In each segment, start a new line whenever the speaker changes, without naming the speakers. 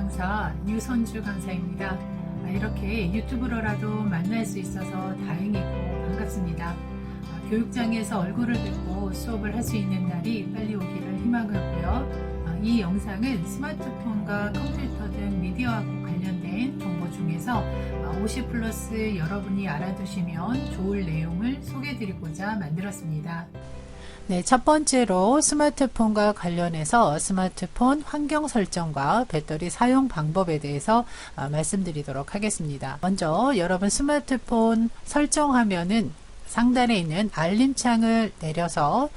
강사 유선주 강사입니다. 이렇게 유튜브로라도 만날 수 있어서 다행이고 반갑습니다. 교육장에서 얼굴을 뵙고 수업을 할 수 있는 날이 빨리 오기를 희망하고요. 이 영상은 스마트폰과 컴퓨터 등 미디어하고 관련된 정보 중에서 50+ 여러분이 알아두시면 좋을 내용을 소개해드리고자 만들었습니다. 네, 첫 번째로 스마트폰과 관련해서 스마트폰 환경 설정과 배터리 사용 방법에 대해서 말씀드리도록 하겠습니다. 먼저 여러분 스마트폰 설정하면은 상단에 있는 알림창을 내려서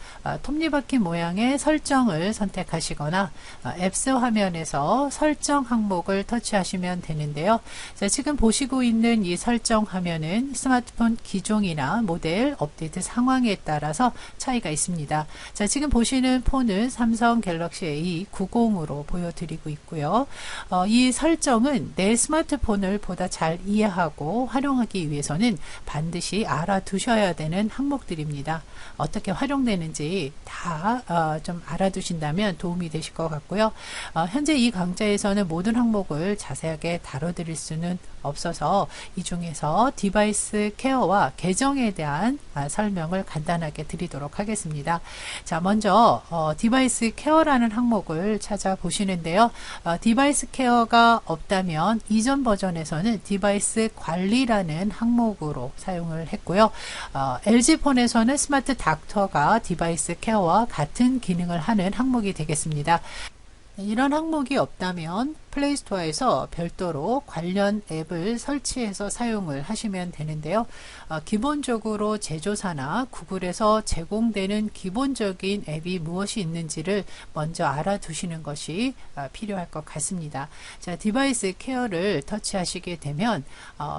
톱니바퀴 모양의 설정을 선택하시거나 앱스 화면에서 설정 항목을 터치하시면 되는데요. 자, 지금 보시고 있는 이 설정 화면은 스마트폰 기종이나 모델, 업데이트 상황에 따라서 차이가 있습니다. 자, 지금 보시는 폰은 삼성 갤럭시 A90으로 보여드리고 있고요. 이 설정은 내 스마트폰을 보다 잘 이해하고 활용하기 위해서는 반드시 알아두셔야 되는 항목들입니다. 어떻게 활용되는지 다 좀 알아두신다면 도움이 되실 것 같고요. 현재 이 강좌에서는 모든 항목을 자세하게 다뤄드릴 수는 없어서 이 중에서 디바이스 케어와 계정에 대한 설명을 간단하게 드리도록 하겠습니다. 자, 먼저 디바이스 케어라는 항목을 찾아보시는데요. 디바이스 케어가 없다면 이전 버전에서는 디바이스 관리라는 항목으로 사용을 했고요. LG폰에서는 스마트 닥터가 디바이스 케어와 같은 기능을 하는 항목이 되겠습니다. 이런 항목이 없다면 플레이스토어에서 별도로 관련 앱을 설치해서 사용을 하시면 되는데요. 기본적으로 제조사나 구글에서 제공되는 기본적인 앱이 무엇이 있는지를 먼저 알아두시는 것이 필요할 것 같습니다. 자, 디바이스 케어를 터치하시게 되면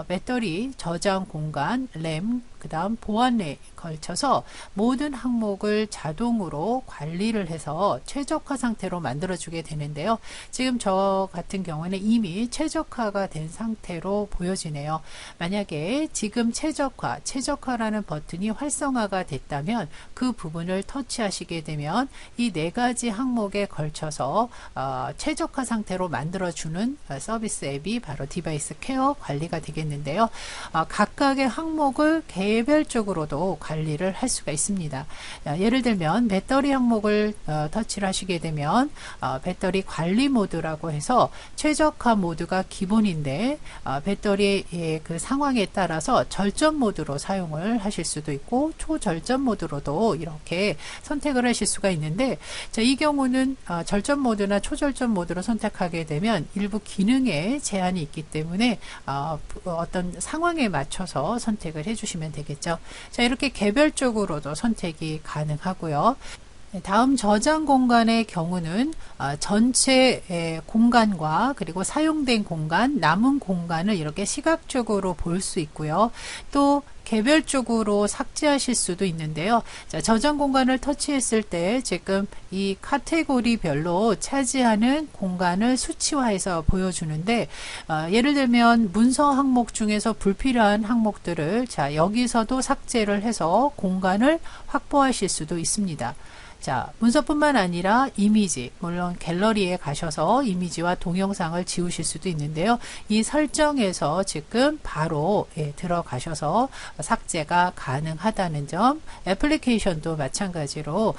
배터리, 저장 공간, 램, 그 다음 보안에 걸쳐서 모든 항목을 자동으로 관리를 해서 최적화 상태로 만들어주게 되는데요. 지금 저 같은 경우는 이미 최적화가 된 상태로 보여지네요. 만약에 지금 최적화라는 버튼이 활성화가 됐다면 그 부분을 터치하시게 되면 이 4가지 항목에 걸쳐서 최적화 상태로 만들어주는 서비스 앱이 바로 디바이스 케어 관리가 되겠는데요. 각각의 항목을 개별적으로도 관리를 할 수가 있습니다. 예를 들면 배터리 항목을 터치를 하시게 되면 배터리 관리 모드라고 해서 최적화 모드가 기본인데 배터리의 그 상황에 따라서 절전 모드로 사용을 하실 수도 있고 초절전 모드로도 이렇게 선택을 하실 수가 있는데, 자, 이 경우는 절전 모드나 초절전 모드로 선택하게 되면 일부 기능에 제한이 있기 때문에 어떤 상황에 맞춰서 선택을 해주시면 되겠죠. 자, 이렇게 개별적으로도 선택이 가능하고요. 다음 저장 공간의 경우는 전체 공간과 그리고 사용된 공간, 남은 공간을 이렇게 시각적으로 볼 수 있고요. 또 개별적으로 삭제하실 수도 있는데요. 자, 저장 공간을 터치했을 때 지금 이 카테고리별로 차지하는 공간을 수치화해서 보여주는데, 예를 들면 문서 항목 중에서 불필요한 항목들을 여기서도 삭제를 해서 공간을 확보하실 수도 있습니다. 자, 문서뿐만 아니라 이미지, 물론 갤러리에 가셔서 이미지와 동영상을 지우실 수도 있는데요. 이 설정에서 지금 바로 들어가셔서 삭제가 가능하다는 점, 애플리케이션도 마찬가지로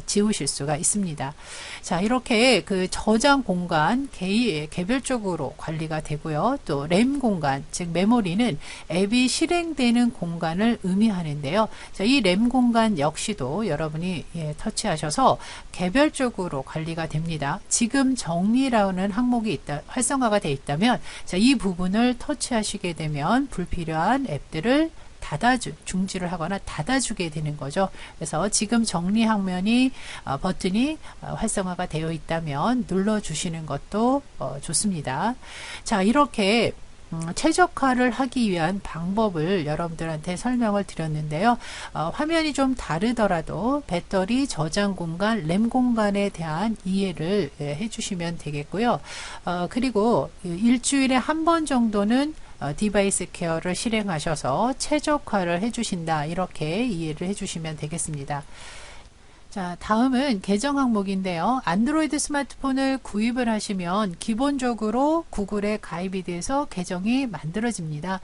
지우실 수가 있습니다. 자, 이렇게 그 저장 공간 개별적으로 관리가 되고요. 또 램 공간, 즉 메모리는 앱이 실행되는 공간을 의미하는데요. 자, 이 램 공간 역시도 여러분이 터치하셔서 개별적으로 관리가 됩니다. 지금 정리라는 항목이 활성화가 되어 있다면, 자, 이 부분을 터치하시게 되면 불필요한 앱들을 중지를 하거나 닫아주게 되는 거죠. 그래서 지금 정리 화면이 버튼이 활성화가 되어 있다면 눌러주시는 것도 좋습니다. 자, 이렇게 최적화를 하기 위한 방법을 여러분들한테 설명을 드렸는데요. 화면이 좀 다르더라도 배터리, 저장 공간, 램 공간에 대한 이해를 해주시면 되겠고요. 그리고 일주일에 한 번 정도는 디바이스 케어를 실행하셔서 최적화를 해주신다, 이렇게 이해를 해주시면 되겠습니다. 자, 다음은 계정 항목인데요. 안드로이드 스마트폰을 구입을 하시면 기본적으로 구글에 가입이 돼서 계정이 만들어집니다.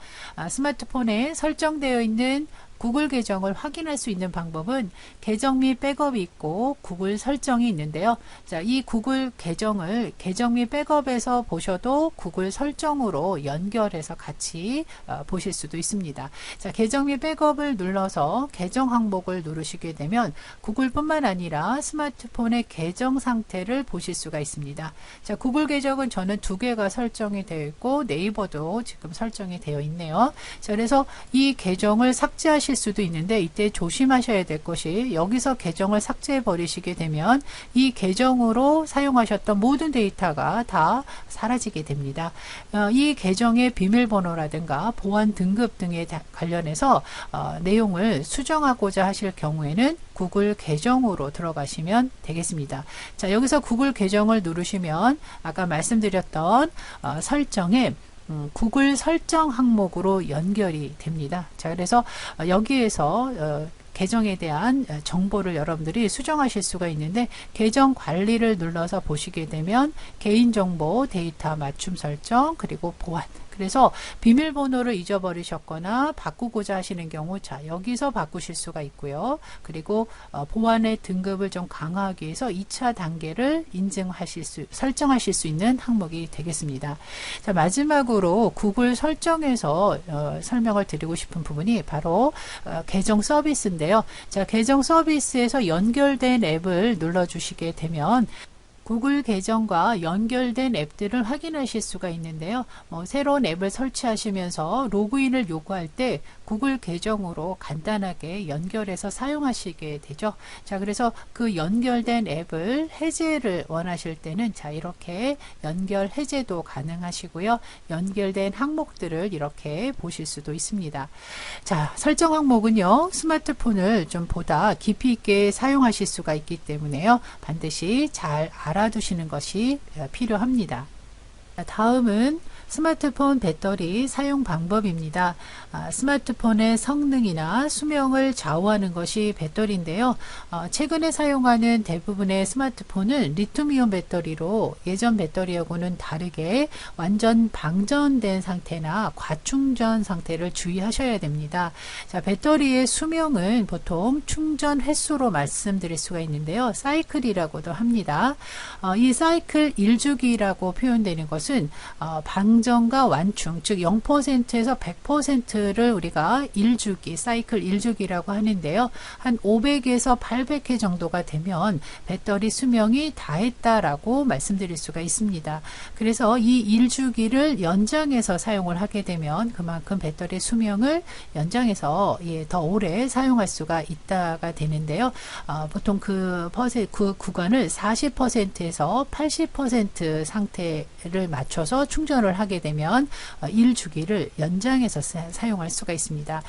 스마트폰에 설정되어 있는 구글 계정을 확인할 수 있는 방법은 계정 및 백업이 있고 구글 설정이 있는데요. 자, 이 구글 계정을 계정 및 백업에서 보셔도 구글 설정으로 연결해서 같이 보실 수도 있습니다. 자, 계정 및 백업을 눌러서 계정 항목을 누르시게 되면 구글뿐만 아니라 스마트폰의 계정 상태를 보실 수가 있습니다. 자, 구글 계정은 저는 2개가 설정이 되어 있고 네이버도 지금 설정이 되어 있네요. 자, 그래서 이 계정을 삭제하실 수도 있는데 이때 조심하셔야 될 것이 여기서 계정을 삭제해 버리시게 되면 이 계정으로 사용하셨던 모든 데이터가 다 사라지게 됩니다. 이 계정의 비밀번호라든가 보안 등급 등에 관련해서 내용을 수정하고자 하실 경우에는 구글 계정으로 들어가시면 되겠습니다. 자, 여기서 구글 계정을 누르시면 아까 말씀드렸던 설정에 구글 설정 항목으로 연결이 됩니다. 자, 그래서 여기에서 계정에 대한 정보를 여러분들이 수정하실 수가 있는데 계정 관리를 눌러서 보시게 되면 개인정보, 데이터 맞춤 설정, 그리고 보안, 그래서 비밀번호를 잊어버리셨거나 바꾸고자 하시는 경우 자, 여기서 바꾸실 수가 있고요. 그리고 보안의 등급을 좀 강화하기 위해서 2차 단계를 설정하실 수 있는 항목이 되겠습니다. 자, 마지막으로 구글 설정에서 설명을 드리고 싶은 부분이 바로 계정 서비스인데요. 자, 계정 서비스에서 연결된 앱을 눌러주시게 되면 구글 계정과 연결된 앱들을 확인하실 수가 있는데요. 새로운 앱을 설치하시면서 로그인을 요구할 때 구글 계정으로 간단하게 연결해서 사용하시게 되죠. 자, 그래서 그 연결된 앱을 해제를 원하실 때는 자, 이렇게 연결 해제도 가능하시고요. 연결된 항목들을 이렇게 보실 수도 있습니다. 자, 설정 항목은요, 스마트폰을 좀 보다 깊이 있게 사용하실 수가 있기 때문에요. 반드시 잘 알아두시는 것이 필요합니다. 다음은 스마트폰 배터리 사용 방법입니다. 스마트폰의 성능이나 수명을 좌우하는 것이 배터리인데요. 최근에 사용하는 대부분의 스마트폰은 리튬이온 배터리로 예전 배터리하고는 다르게 완전 방전된 상태나 과충전 상태를 주의하셔야 됩니다. 자, 배터리의 수명은 보통 충전 횟수로 말씀드릴 수가 있는데요. 사이클이라고도 합니다. 이 사이클 1주기라고 표현되는 것은 방전과 완충, 즉 0%에서 100%를 우리가 1주기, 사이클 1주기라고 하는데요. 한 500에서 800회 정도가 되면 배터리 수명이 다했다라고 말씀드릴 수가 있습니다. 그래서 이 1주기를 연장해서 사용을 하게 되면 그만큼 배터리 수명을 연장해서 더 오래 사용할 수가 있다가 되는데요. 보통 그 구간을 40%에서 80% 상태를 맞춰서 충전을 하게 되면 1주기를 연장해서 사용할 수가 있습니다.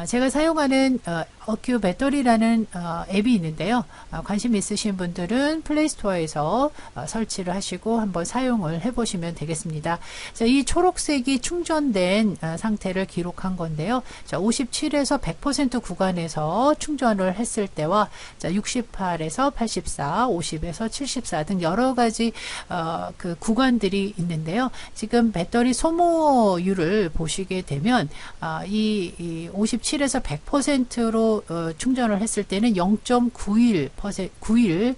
제가 사용하는 어큐 배터리라는 앱이 있는데요. 관심 있으신 분들은 플레이스토어에서 설치를 하시고 한번 사용을 해보시면 되겠습니다. 자, 이 초록색이 충전된 상태를 기록한 건데요. 자, 57에서 100% 구간에서 충전을 했을 때와 자, 68에서 84, 50에서 74 등 여러 가지 그 구간들이 있는데요. 지금 배터리 소모율을 보시게 되면 이 57에서 100%로 충전을 했을 때는 0.91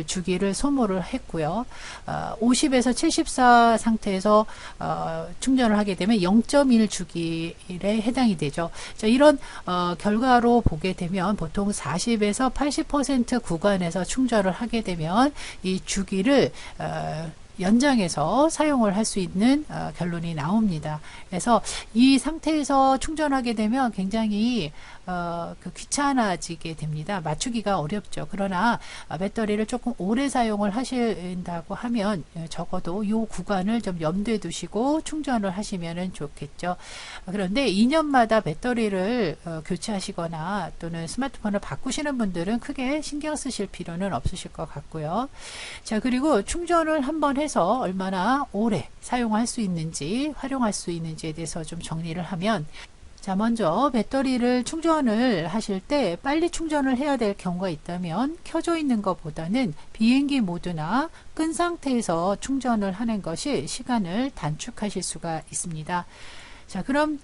주기를 소모를 했고요. 50에서 74 상태에서 충전을 하게 되면 0.1 주기에 해당이 되죠. 자, 이런 결과로 보게 되면 보통 40에서 80% 구간에서 충전을 하게 되면 이 주기를 연장해서 사용을 할 수 있는 결론이 나옵니다. 그래서 이 상태에서 충전하게 되면 굉장히 귀찮아지게 됩니다. 맞추기가 어렵죠. 그러나 배터리를 조금 오래 사용을 하신다고 하면 적어도 이 구간을 좀 염두에 두시고 충전을 하시면 좋겠죠. 그런데 2년마다 배터리를 교체하시거나 또는 스마트폰을 바꾸시는 분들은 크게 신경 쓰실 필요는 없으실 것 같고요. 자, 그리고 충전을 한번 해서 얼마나 오래 사용할 수 있는지, 활용할 수 있는지에 대해서 좀 정리를 하면 자, 먼저 배터리를 충전을 하실 때 빨리 충전을 해야 될 경우가 있다면 켜져 있는 것보다는 비행기 모드나 끈 상태에서 충전을 하는 것이 시간을 단축하실 수가 있습니다. 자, 그럼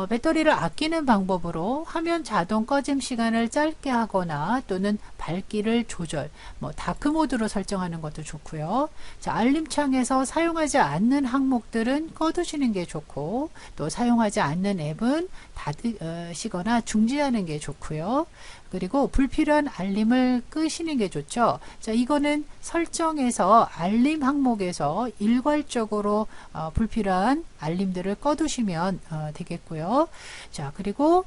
배터리를 아끼는 방법으로 화면 자동 꺼짐 시간을 짧게 하거나 또는 밝기를 조절, 다크 모드로 설정하는 것도 좋고요. 자, 알림창에서 사용하지 않는 항목들은 꺼두시는 게 좋고, 또 사용하지 않는 앱은 닫으시거나 중지하는 게 좋고요. 그리고 불필요한 알림을 끄시는 게 좋죠. 자, 이거는 설정에서 알림 항목에서 일괄적으로 불필요한 알림들을 꺼두시면 되겠고요. 자, 그리고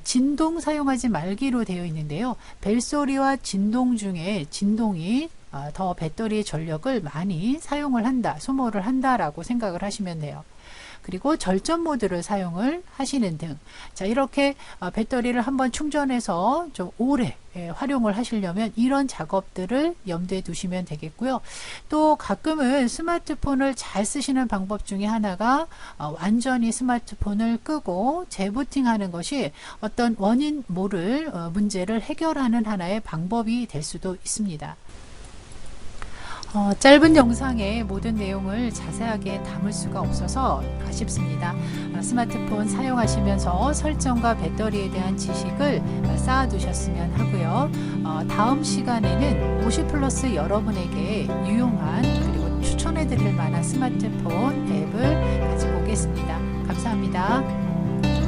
진동 사용하지 말기로 되어 있는데요. 벨소리와 진동 중에 진동이 더 배터리 전력을 많이 사용을 한다, 소모를 한다라고 생각을 하시면 돼요. 그리고 절전 모드를 사용을 하시는 등, 자, 이렇게 배터리를 한번 충전해서 좀 오래 활용을 하시려면 이런 작업들을 염두에 두시면 되겠고요. 또 가끔은 스마트폰을 잘 쓰시는 방법 중에 하나가 완전히 스마트폰을 끄고 재부팅하는 것이 어떤 원인 모를 문제를 해결하는 하나의 방법이 될 수도 있습니다. 짧은 영상에 모든 내용을 자세하게 담을 수가 없어서 아쉽습니다. 스마트폰 사용하시면서 설정과 배터리에 대한 지식을 쌓아두셨으면 하고요. 다음 시간에는 50플러스 여러분에게 유용한 그리고 추천해드릴 만한 스마트폰 앱을 가지고 오겠습니다. 감사합니다.